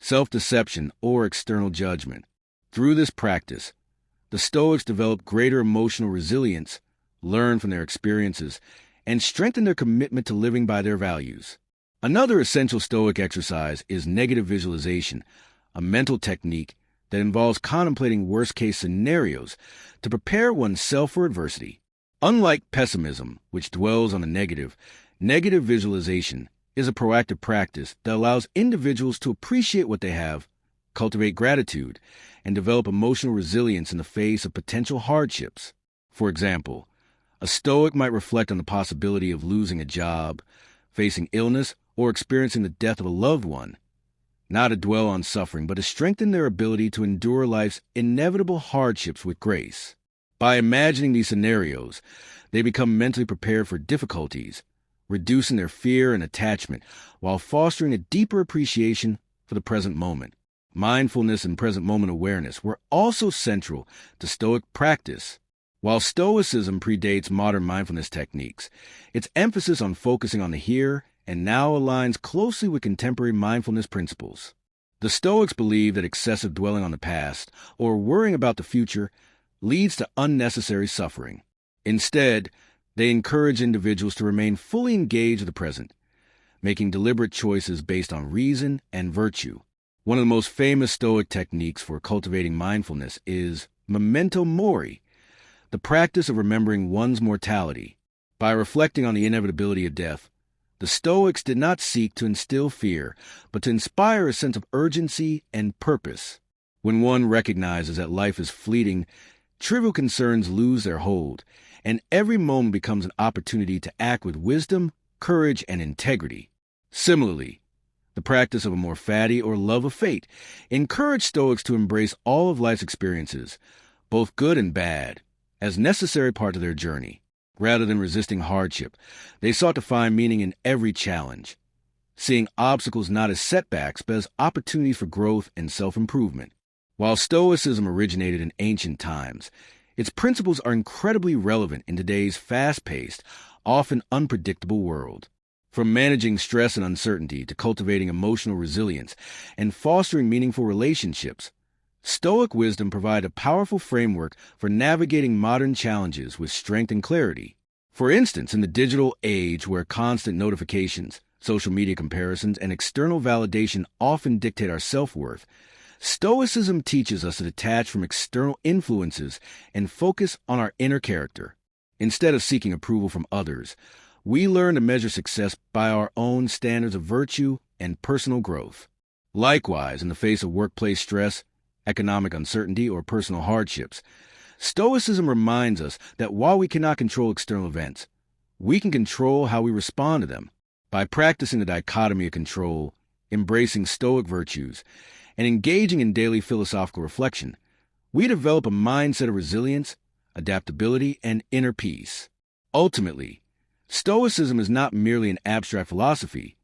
self-deception, or external judgment. Through this practice, the Stoics developed greater emotional resilience, learned from their experiences, and strengthened their commitment to living by their values. Another essential Stoic exercise is negative visualization, a mental technique that involves contemplating worst-case scenarios to prepare oneself for adversity. Unlike pessimism, which dwells on the negative, negative visualization is a proactive practice that allows individuals to appreciate what they have, cultivate gratitude, and develop emotional resilience in the face of potential hardships. For example, a Stoic might reflect on the possibility of losing a job, facing illness, or experiencing the death of a loved one, not to dwell on suffering, but to strengthen their ability to endure life's inevitable hardships with grace. By imagining these scenarios, they become mentally prepared for difficulties, reducing their fear and attachment while fostering a deeper appreciation for the present moment. Mindfulness and present moment awareness were also central to Stoic practice. While Stoicism predates modern mindfulness techniques, its emphasis on focusing on the here and now aligns closely with contemporary mindfulness principles. The Stoics believe that excessive dwelling on the past or worrying about the future leads to unnecessary suffering. Instead, they encourage individuals to remain fully engaged with the present, making deliberate choices based on reason and virtue. One of the most famous Stoic techniques for cultivating mindfulness is memento mori, the practice of remembering one's mortality. By reflecting on the inevitability of death, the Stoics did not seek to instill fear, but to inspire a sense of urgency and purpose. When one recognizes that life is fleeting, trivial concerns lose their hold, and every moment becomes an opportunity to act with wisdom, courage, and integrity. Similarly, the practice of amor fati, or love of fate, encouraged Stoics to embrace all of life's experiences, both good and bad, as necessary parts of their journey. Rather than resisting hardship, they sought to find meaning in every challenge, seeing obstacles not as setbacks but as opportunities for growth and self-improvement. While Stoicism originated in ancient times, its principles are incredibly relevant in today's fast-paced, often unpredictable world. From managing stress and uncertainty to cultivating emotional resilience and fostering meaningful relationships, Stoic wisdom provides a powerful framework for navigating modern challenges with strength and clarity. For instance, in the digital age where constant notifications, social media comparisons, and external validation often dictate our self-worth, Stoicism teaches us to detach from external influences and focus on our inner character. Instead of seeking approval from others, we learn to measure success by our own standards of virtue and personal growth. Likewise, in the face of workplace stress, economic uncertainty, or personal hardships, Stoicism reminds us that while we cannot control external events, we can control how we respond to them. By practicing the dichotomy of control, embracing Stoic virtues, and engaging in daily philosophical reflection, we develop a mindset of resilience, adaptability, and inner peace. Ultimately, Stoicism is not merely an abstract philosophy.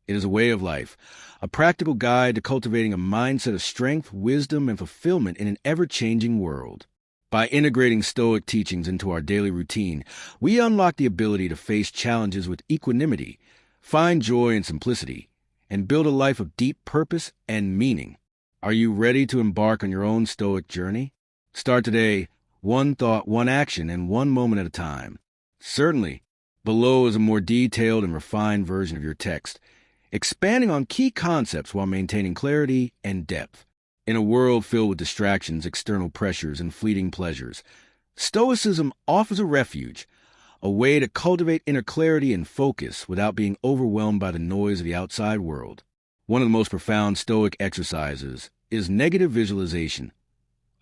It is a way of life, a practical guide to cultivating a mindset of strength, wisdom, and fulfillment in an ever-changing world. By integrating Stoic teachings into our daily routine, we unlock the ability to face challenges with equanimity, find joy in simplicity, and build a life of deep purpose and meaning. Are you ready to embark on your own Stoic journey? Start today, one thought, one action, and one moment at a time. Certainly, below is a more detailed and refined version of your text, expanding on key concepts while maintaining clarity and depth. In a world filled with distractions, external pressures, and fleeting pleasures, Stoicism offers a refuge, a way to cultivate inner clarity and focus without being overwhelmed by the noise of the outside world. One of the most profound Stoic exercises is negative visualization,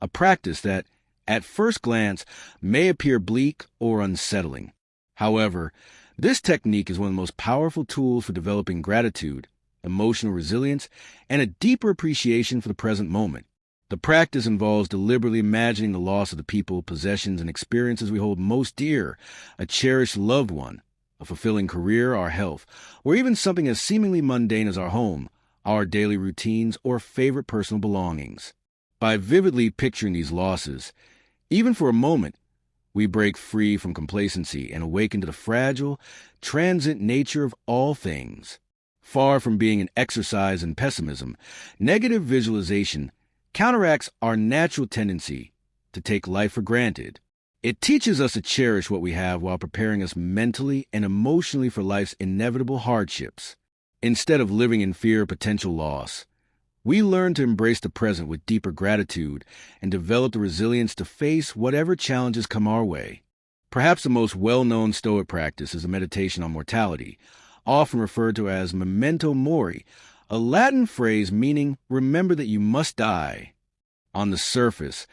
a practice that, at first glance, may appear bleak or unsettling. However, this technique is one of the most powerful tools for developing gratitude, emotional resilience, and a deeper appreciation for the present moment. The practice involves deliberately imagining the loss of the people, possessions, and experiences we hold most dear, a cherished loved one, a fulfilling career, our health, or even something as seemingly mundane as our home, our daily routines, or favorite personal belongings. By vividly picturing these losses, even for a moment, we break free from complacency and awaken to the fragile, transient nature of all things. Far from being an exercise in pessimism, negative visualization counteracts our natural tendency to take life for granted. It teaches us to cherish what we have while preparing us mentally and emotionally for life's inevitable hardships. Instead of living in fear of potential loss, we learn to embrace the present with deeper gratitude and develop the resilience to face whatever challenges come our way. Perhaps the most well-known Stoic practice is a meditation on mortality, often referred to as memento mori, a Latin phrase meaning remember that you must die. On the surface,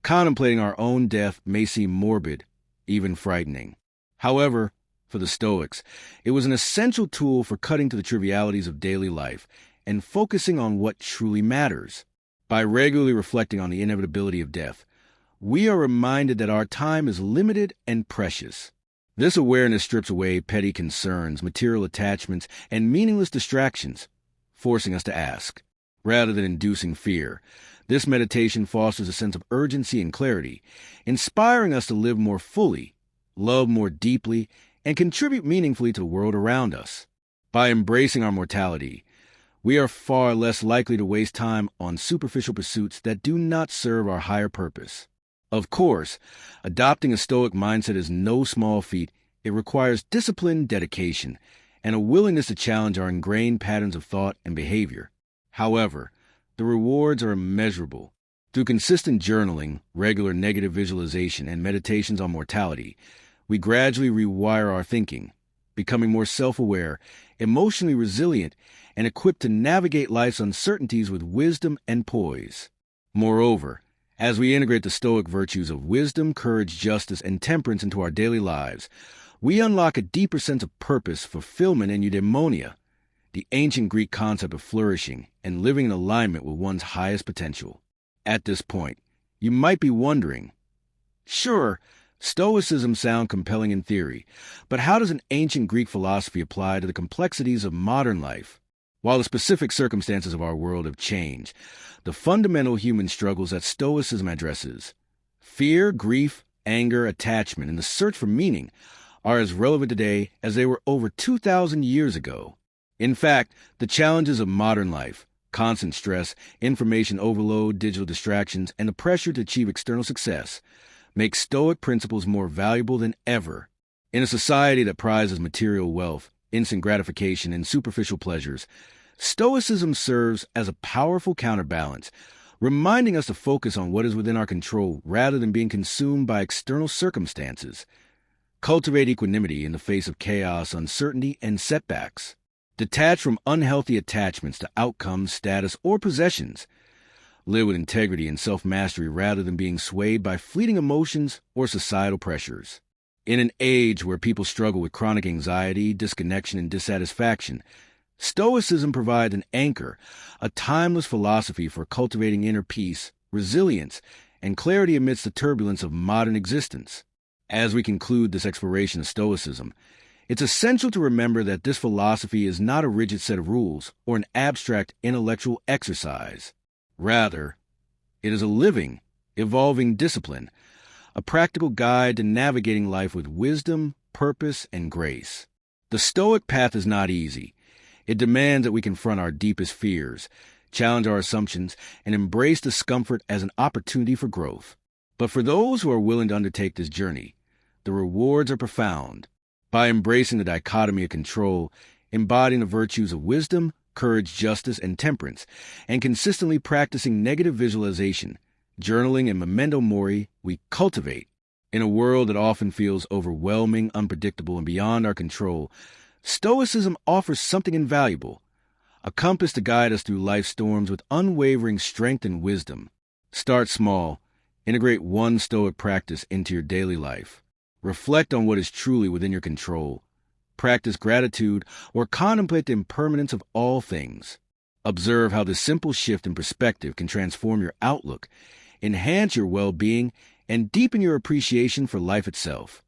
contemplating our own death may seem morbid, even frightening. However, for the Stoics, it was an essential tool for cutting to the trivialities of daily life and focusing on what truly matters. By regularly reflecting on the inevitability of death, we are reminded that our time is limited and precious. This awareness strips away petty concerns, material attachments, and meaningless distractions, forcing us to ask. Rather than inducing fear, this meditation fosters a sense of urgency and clarity, inspiring us to live more fully, love more deeply, and contribute meaningfully to the world around us. By embracing our mortality, we are far less likely to waste time on superficial pursuits that do not serve our higher purpose. Of course, adopting a Stoic mindset is no small feat. It requires discipline, dedication, and a willingness to challenge our ingrained patterns of thought and behavior. However, the rewards are immeasurable. Through consistent journaling, regular negative visualization, and meditations on mortality, we gradually rewire our thinking, becoming more self-aware, emotionally resilient, and equipped to navigate life's uncertainties with wisdom and poise. Moreover, as we integrate the Stoic virtues of wisdom, courage, justice, and temperance into our daily lives, we unlock a deeper sense of purpose, fulfillment, and eudaimonia, the ancient Greek concept of flourishing and living in alignment with one's highest potential. At this point, you might be wondering, sure, Stoicism sounds compelling in theory, but how does an ancient Greek philosophy apply to the complexities of modern life? While the specific circumstances of our world have changed, the fundamental human struggles that Stoicism addresses, fear, grief, anger, attachment, and the search for meaning, are as relevant today as they were over 2,000 years ago. In fact, the challenges of modern life, constant stress, information overload, digital distractions, and the pressure to achieve external success, make Stoic principles more valuable than ever. In a society that prizes material wealth, instant gratification, and superficial pleasures, Stoicism serves as a powerful counterbalance, reminding us to focus on what is within our control rather than being consumed by external circumstances. Cultivate equanimity in the face of chaos, uncertainty, and setbacks. Detach from unhealthy attachments to outcomes, status, or possessions. Live with integrity and self-mastery rather than being swayed by fleeting emotions or societal pressures. In an age where people struggle with chronic anxiety, disconnection, and dissatisfaction, Stoicism provides an anchor, a timeless philosophy for cultivating inner peace, resilience, and clarity amidst the turbulence of modern existence. As we conclude this exploration of Stoicism, it's essential to remember that this philosophy is not a rigid set of rules or an abstract intellectual exercise. Rather, it is a living, evolving discipline, a practical guide to navigating life with wisdom, purpose, and grace. The Stoic path is not easy. It demands that we confront our deepest fears, challenge our assumptions, and embrace discomfort as an opportunity for growth. But for those who are willing to undertake this journey, the rewards are profound. By embracing the dichotomy of control, embodying the virtues of wisdom, courage, justice, and temperance, and consistently practicing negative visualization, journaling, and memento mori, we cultivate. In a world that often feels overwhelming, unpredictable, and beyond our control, Stoicism offers something invaluable, a compass to guide us through life's storms with unwavering strength and wisdom. Start small. Integrate one Stoic practice into your daily life. Reflect on what is truly within your control. Practice gratitude or contemplate the impermanence of all things. Observe how this simple shift in perspective can transform your outlook, enhance your well-being, and deepen your appreciation for life itself.